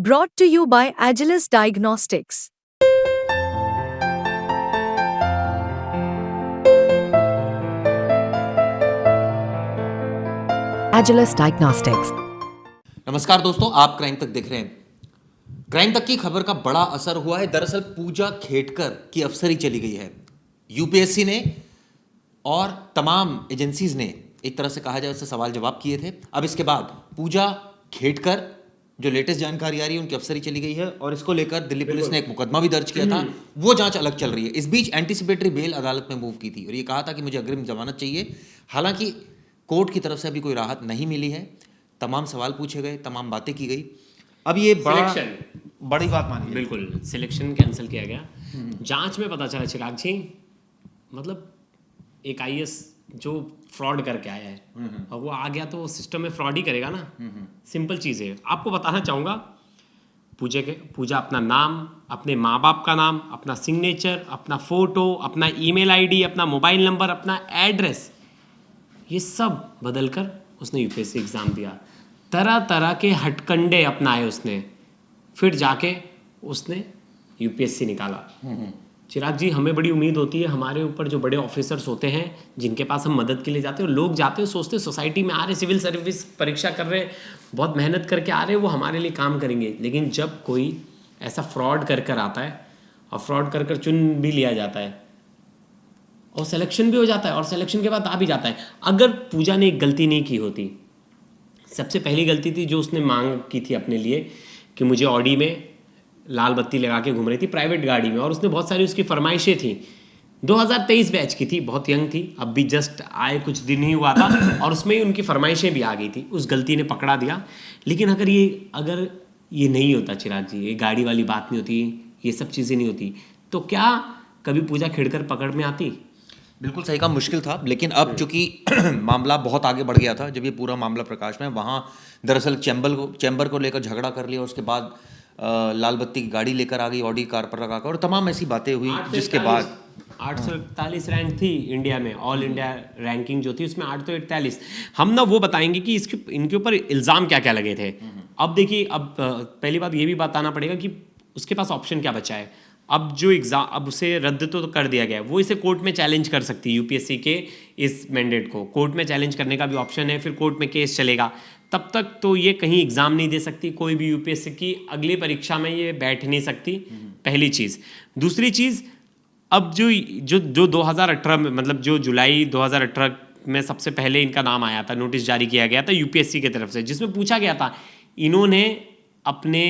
Brought to you by Agilus Diagnostics. Agilus Diagnostics. नमस्कार दोस्तों, आप क्राइम तक देख रहे हैं। क्राइम तक की खबर का बड़ा असर हुआ है। दरअसल पूजा खेडकर की अफसरी चली गई है। यूपीएससी ने और तमाम एजेंसीज ने एक तरह से कहा जाए उससे सवाल जवाब किए थे। अब इसके बाद पूजा खेडकर जो लेटेस्ट जानकारी आ रही है उनकी अफसरी चली गई है और इसको लेकर दिल्ली पुलिस ने एक मुकदमा भी दर्ज किया था। वो जांच अलग चल रही है। इस बीच एंटीसिपेटरी बेल अदालत में मूव की थी और ये कहा था कि मुझे अग्रिम जमानत चाहिए। हालांकि कोर्ट की तरफ से अभी कोई राहत नहीं मिली है। तमाम सवाल पूछे गए, तमाम बातें की गई। अब ये बड़ी बात मानी। बिल्कुल, सिलेक्शन कैंसिल किया गया। जांच में पता चला चिराग जी, मतलब एक आईएएस जो फ्रॉड करके आया है और वो आ गया तो वो सिस्टम में फ्रॉड ही करेगा ना। सिंपल चीज़ है। आपको बताना चाहूँगा, पूजा अपना नाम, अपने माँ बाप का नाम, अपना सिग्नेचर, अपना फोटो, अपना ईमेल आईडी, अपना मोबाइल नंबर, अपना एड्रेस, ये सब बदल कर उसने यूपीएससी एग्ज़ाम दिया। तरह तरह के हटकंडे अपनाए उसने, फिर जाके उसने यूपीएससी निकाला। चिराग जी, हमें बड़ी उम्मीद होती है हमारे ऊपर जो बड़े ऑफिसर्स होते हैं जिनके पास हम मदद के लिए जाते हैं, लोग जाते हैं सोचते हैं सोसाइटी में आ रहे, सिविल सर्विस परीक्षा कर रहे हैं, बहुत मेहनत करके आ रहे हैं, वो हमारे लिए काम करेंगे। लेकिन जब कोई ऐसा फ्रॉड कर कर आता है और फ्रॉड कर कर चुन भी लिया जाता है और सिलेक्शन भी हो जाता है और सिलेक्शन के बाद आ भी जाता है। अगर पूजा ने एक गलती नहीं की होती, सबसे पहली गलती थी जो उसने मांग की थी अपने लिए कि मुझे ऑडी में लाल बत्ती लगा के घूम रही थी प्राइवेट गाड़ी में, और उसने बहुत सारी उसकी फरमाइशें थी। 2023 बैच की थी, बहुत यंग थी, अब भी जस्ट आए कुछ दिन ही हुआ था और उसमें ही उनकी फरमाइशें भी आ गई थी। उस गलती ने पकड़ा दिया। लेकिन अगर ये नहीं होता चिराग जी, ये गाड़ी वाली बात नहीं होती, ये सब चीज़ें नहीं होती, तो क्या कभी पूजा खेड़कर पकड़ में आती? बिल्कुल सही कहा, मुश्किल था। लेकिन अब चूंकि मामला बहुत आगे बढ़ गया था, जब ये पूरा मामला प्रकाश में, वहाँ दरअसल चैम्बर को लेकर झगड़ा कर लिया। उसके बाद लाल बत्ती की गाड़ी लेकर आ गई, ऑडी कार पर लगाकर, और तमाम ऐसी बातें हुई जिसके बाद 841 रैंक थी इंडिया में, ऑल इंडिया रैंकिंग जो थी उसमें 841। हम ना वो बताएंगे कि इनके ऊपर इल्ज़ाम क्या क्या लगे थे। अब देखिए, अब पहली बात ये भी बताना पड़ेगा कि उसके पास ऑप्शन क्या बचा है। अब जो एग्ज़ाम, अब उसे रद्द तो कर दिया गया है, वो इसे कोर्ट में चैलेंज कर सकती है। यूपीएससी के इस मैंडेट को कोर्ट में चैलेंज करने का भी ऑप्शन है, फिर कोर्ट में केस चलेगा। तब तक तो ये कहीं एग्ज़ाम नहीं दे सकती, कोई भी यूपीएससी की अगली परीक्षा में ये बैठ नहीं सकती, पहली चीज़। दूसरी चीज़, अब जो 2018 में, मतलब जो जुलाई 2018 में सबसे पहले इनका नाम आया था, नोटिस जारी किया गया था यूपीएससी की तरफ से, जिसमें पूछा गया था इन्होंने अपने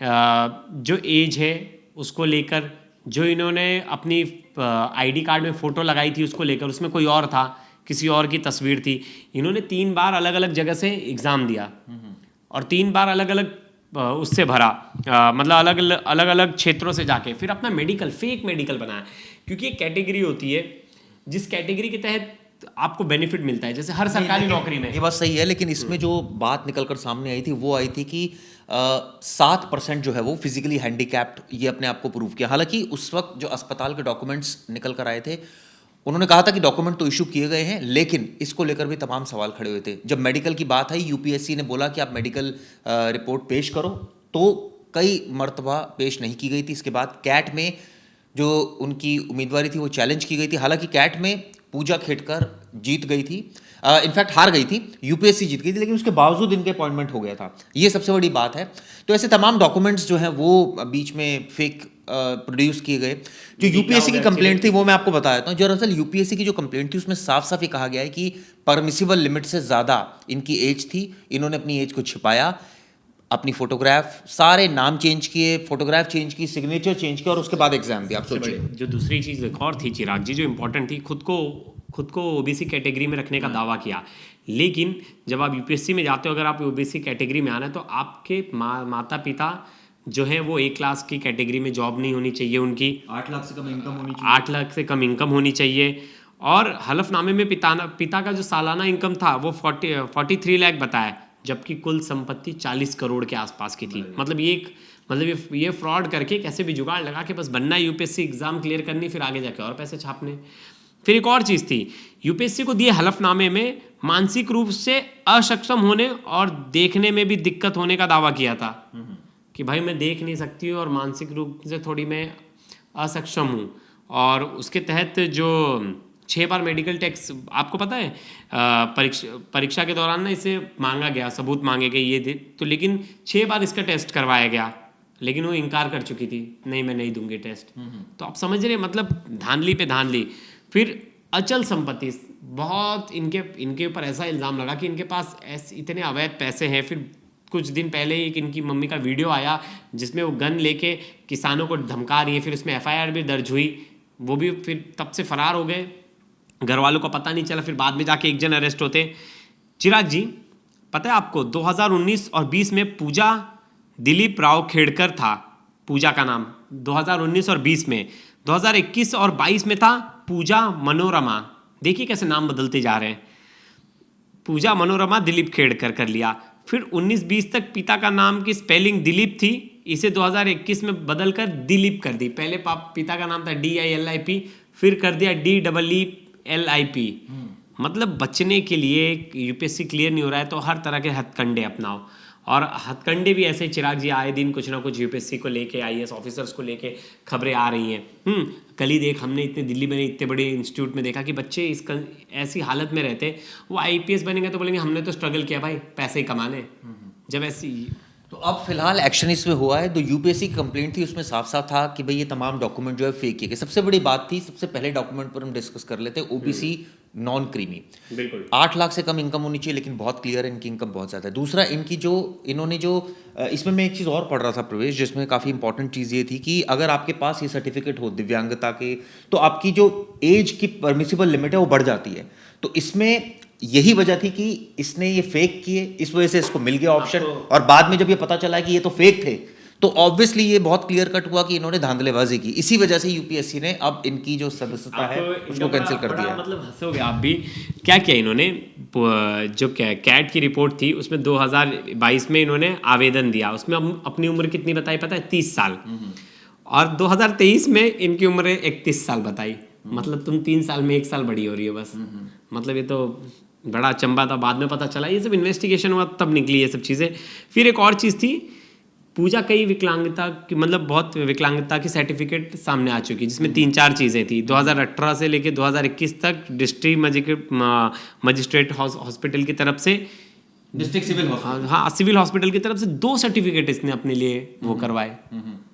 जो एज है उसको लेकर, जो इन्होंने अपनी आईडी कार्ड में फ़ोटो लगाई थी उसको लेकर, उसमें कोई और था, किसी और की तस्वीर थी। इन्होंने 3 बार अलग अलग जगह से एग्ज़ाम दिया और 3 बार अलग अलग उससे भरा, मतलब अलग अलग क्षेत्रों से जाके फिर अपना फेक मेडिकल बनाया। क्योंकि एक कैटेगरी होती है जिस कैटेगरी के तहत आपको बेनिफिट मिलता है, जैसे हर सरकारी नौकरी में। ये बात सही है, लेकिन इसमें जो बात निकलकर सामने आई थी वो आई थी कि 7% जो है वो फिजिकली हैंडीकैप्ड, ये अपने आप को प्रूव किया। हालांकि उस वक्त जो अस्पताल के डॉक्यूमेंट्स निकल कर आए थे, उन्होंने कहा था कि डॉक्यूमेंट तो इशू किए गए हैं, लेकिन इसको लेकर भी तमाम सवाल खड़े हुए थे। जब मेडिकल की बात आई, यूपीएससी ने बोला कि आप मेडिकल रिपोर्ट पेश करो, तो कई मर्तबा पेश नहीं की गई थी। इसके बाद कैट में जो उनकी उम्मीदवारी थी वो चैलेंज की गई थी। हालांकि कैट में पूजा खेडकर जीत गई थी, इनफैक्ट हार गई थी, यूपीएससी जीत गई थी, लेकिन उसके बावजूद इनके अपॉइंटमेंट हो गया था। ये सबसे बड़ी बात है। तो ऐसे तमाम डॉक्यूमेंट्स जो हैं वो बीच में फेक प्रोड्यूस किए गए। जो यूपीएससी की कंप्लेंट थी वो मैं आपको बता देता हूँ। दरअसल यूपीएससी की जो कंप्लेंट थी उसमें साफ साफ ये कहा गया है कि परमिसिबल लिमिट से ज़्यादा इनकी एज थी। इन्होंने अपनी एज को छिपाया, अपनी फोटोग्राफ, सारे नाम चेंज किए, फोटोग्राफ चेंज की, सिग्नेचर चेंज किया और उसके बाद एग्जाम दिया। आप सोचिए। जो दूसरी चीज़ एक और थी चिराग जी जो इम्पोर्टेंट थी, खुद को ओबीसी कैटेगरी में रखने का दावा किया। लेकिन जब आप यूपीएससी में जाते हो, अगर आप ओबीसी कैटेगरी में आना है तो आपके माता पिता जो है वो A क्लास की कैटेगरी में जॉब नहीं होनी चाहिए, उनकी 8 लाख से कम इनकम होनी चाहिए। 8 लाख से कम इनकम होनी चाहिए। और हलफनामे में पिता का जो सालाना इनकम था वो 43 लाख बताया, जबकि कुल संपत्ति 40 करोड़ के आसपास की थी। मतलब ये फ्रॉड करके कैसे भी जुगाड़ लगा के बस बनना, यूपीएससी एग्जाम क्लियर करनी, फिर आगे जाके और पैसे छापने। फिर एक और चीज़ थी, यूपीएससी को दिए हलफनामे में मानसिक रूप से अक्षम होने और देखने में भी दिक्कत होने का दावा किया था। कि भाई मैं देख नहीं सकती हूँ और मानसिक रूप से थोड़ी मैं असक्षम हूँ, और उसके तहत जो 6 बार मेडिकल टेस्ट, आपको पता है परीक्षा के दौरान ना इसे मांगा गया, सबूत मांगे गए ये दे, तो लेकिन 6 बार इसका टेस्ट करवाया गया, लेकिन वो इनकार कर चुकी थी, नहीं मैं नहीं दूंगी टेस्ट। तो आप समझ रहे, मतलब धांधली पे धांधली। फिर अचल संपत्ति, बहुत इनके ऊपर ऐसा इल्ज़ाम लगा कि इनके पास इतने अवैध पैसे हैं। फिर कुछ दिन पहले एक इनकी मम्मी का वीडियो आया जिसमें वो गन लेके किसानों को धमका रही है, फिर उसमें FIR भी दर्ज हुई, वो भी फिर तब से फरार हो गए, घर वालों को पता नहीं चला, फिर बाद में जाके एक जन अरेस्ट होते। चिराग जी, पता है आपको 2019 और 20 में पूजा दिलीप राव खेड़कर था, पूजा का नाम 2019 और 20 में, 2021 और 22 में था पूजा मनोरमा। देखिए कैसे नाम बदलते जा रहे हैं, पूजा मनोरमा दिलीप खेड़कर कर लिया। फिर 19-20 तक पिता का नाम की स्पेलिंग दिलीप थी, इसे 2021 में बदलकर दिलीप कर दी। पहले पिता का नाम था DILIP, फिर कर दिया DEELIP। मतलब बचने के लिए UPSC क्लियर नहीं हो रहा है तो हर तरह के हथकंडे अपनाओ, और हथकंडे भी ऐसे चिराग जी आए दिन कुछ ना कुछ UPSC को लेके, IAS ऑफिसर्स को लेके खबरें आ रही हैं। कल ही देख, हमने इतने दिल्ली में इतने बड़े इंस्टीट्यूट में देखा कि बच्चे ऐसी हालत में रहते, वो IPS बनेंगे तो बोलेंगे हमने तो स्ट्रगल किया भाई, पैसे ही कमाने। जब ऐसी तो अब फिलहाल एक्शन इसमें हुआ है। तो UPSC की कंप्लेंट थी, उसमें साफ साफ था कि भाई ये तमाम डॉक्यूमेंट जो है फेक किए गए। सबसे बड़ी बात थी, सबसे पहले डॉक्यूमेंट पर हम डिस्कस कर लेते हैं, OBC नॉन क्रीमी, बिल्कुल 8 लाख से कम इनकम होनी चाहिए, लेकिन बहुत क्लियर है इनकी इनकम बहुत ज़्यादा है। दूसरा, इनकी जो इन्होंने जो इसमें मैं एक चीज़ और पढ़ रहा था प्रवेश, जिसमें काफ़ी इंपॉर्टेंट चीज़ ये थी कि अगर आपके पास ये सर्टिफिकेट हो दिव्यांगता के, तो आपकी जो एज की परमिसिबल लिमिट है वो बढ़ जाती है। तो इसमें यही वजह थी कि इसने ये फेक किए, इस वजह से इसको मिल गया ऑप्शन, और बाद में जब ये पता चला कि ये तो फेक थे, तो ऑब्वियसली ये बहुत क्लियर कट हुआ कि इन्होंने धांधलेबाजी की। इसी वजह से UPSC ने अब इनकी जो सदस्यता है उसको कैंसिल कर दिया। मतलब हंसोगे आप भी, क्या किया इन्होंने, जो कैट की रिपोर्ट थी उसमें 2022 में इन्होंने आवेदन दिया, उसमें अपनी उम्र कितनी बताई पता है, 30 साल, और 2023 में इनकी उम्र 31 साल बताई। मतलब तुम 3 साल में 1 साल बड़ी हो रही है बस। मतलब ये तो बड़ा अचंबा था, बाद में पता चला, ये सब इन्वेस्टिगेशन हुआ तब निकली ये सब चीज़ें। फिर एक और चीज़ थी, पूजा कई विकलांगता की, मतलब बहुत विकलांगता की सर्टिफिकेट सामने आ चुकी, जिसमें 3-4 चीज़ें थी। 2018 से लेकर 2021 तक डिस्ट्रिक्ट मजिस्ट्रेट हॉस्पिटल की तरफ से, डिस्ट्रिक्ट सिविल हॉस्पिटल, हाँ सिविल हॉस्पिटल की तरफ से 2 सर्टिफिकेट इसने अपने लिए वो करवाए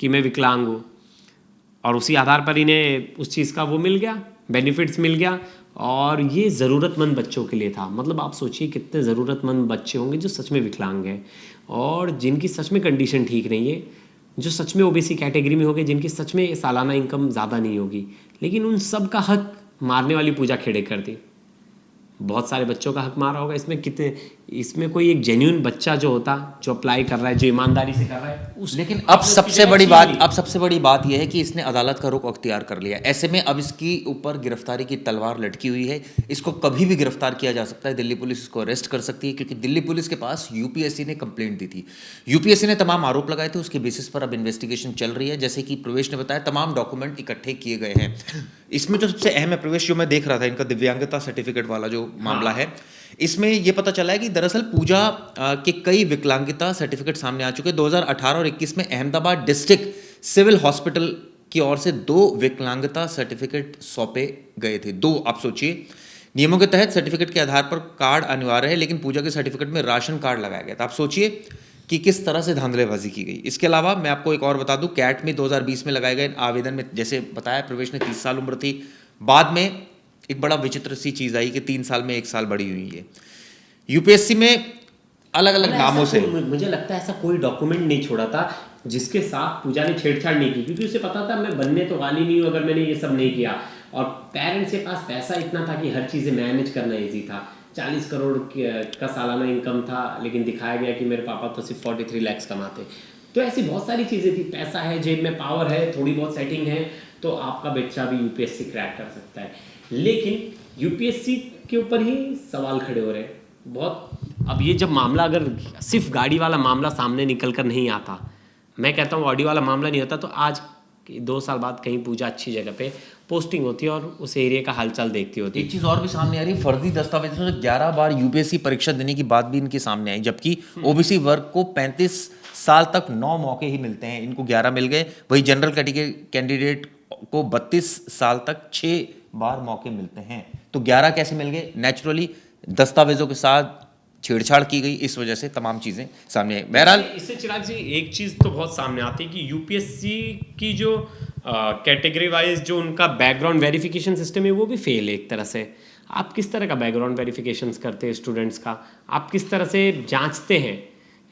कि मैं विकलांग हूँ, और उसी आधार पर इन्हें उस चीज़ का वो मिल गया, बेनिफिट्स मिल गया। और ये ज़रूरतमंद बच्चों के लिए था। मतलब आप सोचिए कितने ज़रूरतमंद बच्चे होंगे जो सच में विकलांग हैं, और जिनकी सच में कंडीशन ठीक नहीं है, जो सच में OBC कैटेगरी में होंगे, जिनकी सच में सालाना इनकम ज़्यादा नहीं होगी, लेकिन उन सब का हक मारने वाली पूजा खेड़ेकर थी। बहुत सारे बच्चों का हक मारा होगा। इसमें कोई एक जेन्युइन बच्चा जो होता, जो अप्लाई कर रहा है, जो ईमानदारी से कर रहा है, लेकिन अब सबसे बड़ी बात यह है कि इसने अदालत का रुख अख्तियार कर लिया। ऐसे में अब इसकी ऊपर गिरफ्तारी की तलवार लटकी हुई है, इसको कभी भी गिरफ्तार किया जा सकता है। दिल्ली पुलिस इसको अरेस्ट कर सकती है, क्योंकि दिल्ली पुलिस के पास UPSC ने कंप्लेंट दी थी, UPSC ने तमाम आरोप लगाए थे, उसके बेसिस पर अब इन्वेस्टिगेशन चल रही है। जैसे कि प्रवेश ने बताया, तमाम डॉक्यूमेंट इकट्ठे किए गए हैं। इसमें जो सबसे अहम है प्रवेश, जो मैं देख रहा था, इनका दिव्यांगता सर्टिफिकेट वाला जो मामला है, इसमें यह पता चला है कि दरअसल पूजा के कई विकलांगता सर्टिफिकेट सामने आ चुके हैं। 2018 और 21 में अहमदाबाद डिस्ट्रिक्ट सिविल हॉस्पिटल की ओर से 2 विकलांगता सर्टिफिकेट सौंपे गए थे। 2, आप सोचिए, नियमों के तहत सर्टिफिकेट के आधार पर कार्ड अनिवार्य है, लेकिन पूजा के सर्टिफिकेट में राशन कार्ड लगाया गया था। आप सोचिए कि किस तरह से धांधलेबाजी की गई। इसके अलावा मैं आपको एक और बता दूं, कैट में 2020 में लगाए गए आवेदन में, जैसे बताया प्रवेश ने 30 साल उम्र थी, बाद में एक बड़ा विचित्र सी चीज़ आई कि 3 साल में 1 साल बड़ी हुई है। UPSC में अलग अलग नामों से, मुझे लगता है ऐसा कोई डॉक्यूमेंट नहीं छोड़ा था जिसके साथ पूजा ने छेड़छाड़ नहीं की, क्योंकि उसे पता था मैं बनने तो वाली नहीं हूँ अगर मैंने ये सब नहीं किया। और पेरेंट्स के पास पैसा इतना था कि हर चीज़ें मैनेज करना ईजी था। 40 करोड़ का सालाना इनकम था, लेकिन दिखाया गया कि मेरे पापा तो सिर्फ 43 लाख कमाते। तो ऐसी बहुत सारी चीज़ें थी, पैसा है, जेब में पावर है, थोड़ी बहुत सेटिंग है, तो आपका बच्चा भी UPSC क्रैक कर सकता है। लेकिन UPSC के ऊपर ही सवाल खड़े हो रहे हैं बहुत। अब ये जब मामला अगर सिर्फ गाड़ी वाला मामला सामने निकल कर नहीं आता, मैं कहता हूँ ऑडी वाला मामला नहीं होता, तो आज 2 साल बाद कहीं पूजा अच्छी जगह पे पोस्टिंग होती है और उस एरिया का हालचाल देखती होती है। एक चीज़ और भी सामने आ रही है, फर्जी दस्तावेजों से 11 बार UPSC परीक्षा देने की बात भी इनके सामने आई, जबकि OBC वर्ग को 35 साल तक 9 मौके ही मिलते हैं, इनको 11 मिल गए। वही जनरल कैटेगरी कैंडिडेट को 32 साल तक 6 बार मौके मिलते हैं। तो 11 कैसे मिल गए? नेचुरली दस्तावेजों के साथ छेड़छाड़ की गई, इस वजह से तमाम चीजें सामने आई। बहरहाल इससे चिराग जी एक चीज तो बहुत सामने आती है कि यूपीएससी की जो कैटेगरी वाइज जो उनका बैकग्राउंड वेरिफिकेशन सिस्टम है वो भी फेल है एक तरह से। आप किस तरह का बैकग्राउंड वेरिफिकेशन करते हैं स्टूडेंट्स का, आप किस तरह से जांचते हैं?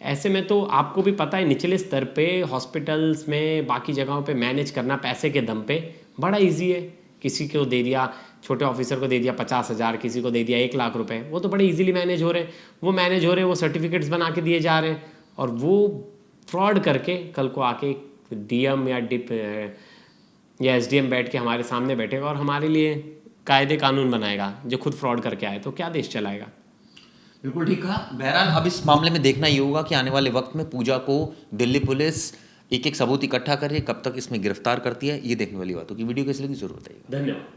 ऐसे में तो आपको भी पता है निचले स्तर पे हॉस्पिटल्स में बाकी जगहों पे मैनेज करना पैसे के दम पे बड़ा इजी है। किसी को दे दिया, छोटे ऑफिसर को दे दिया 50,000, किसी को दे दिया 1 लाख रुपए, वो तो बड़े इजीली मैनेज हो रहे हैं। वो सर्टिफिकेट्स बना के दिए जा रहे हैं और वो फ्रॉड करके कल को आके डीएम या डिप या एसडीएम बैठ के हमारे सामने बैठेगा और हमारे लिए कायदे कानून बनाएगा जो खुद फ्रॉड करके आए, तो क्या देश चलाएगा? बिल्कुल ठीक कहा। बहरहाल अब इस मामले में देखना ये होगा कि आने वाले वक्त में पूजा को दिल्ली पुलिस एक एक सबूत इकट्ठा करे, कब तक इसमें गिरफ्तार करती है, ये देखने वाली बातों की। वीडियो कैसी लगी जरूर बताइएगा। धन्यवाद।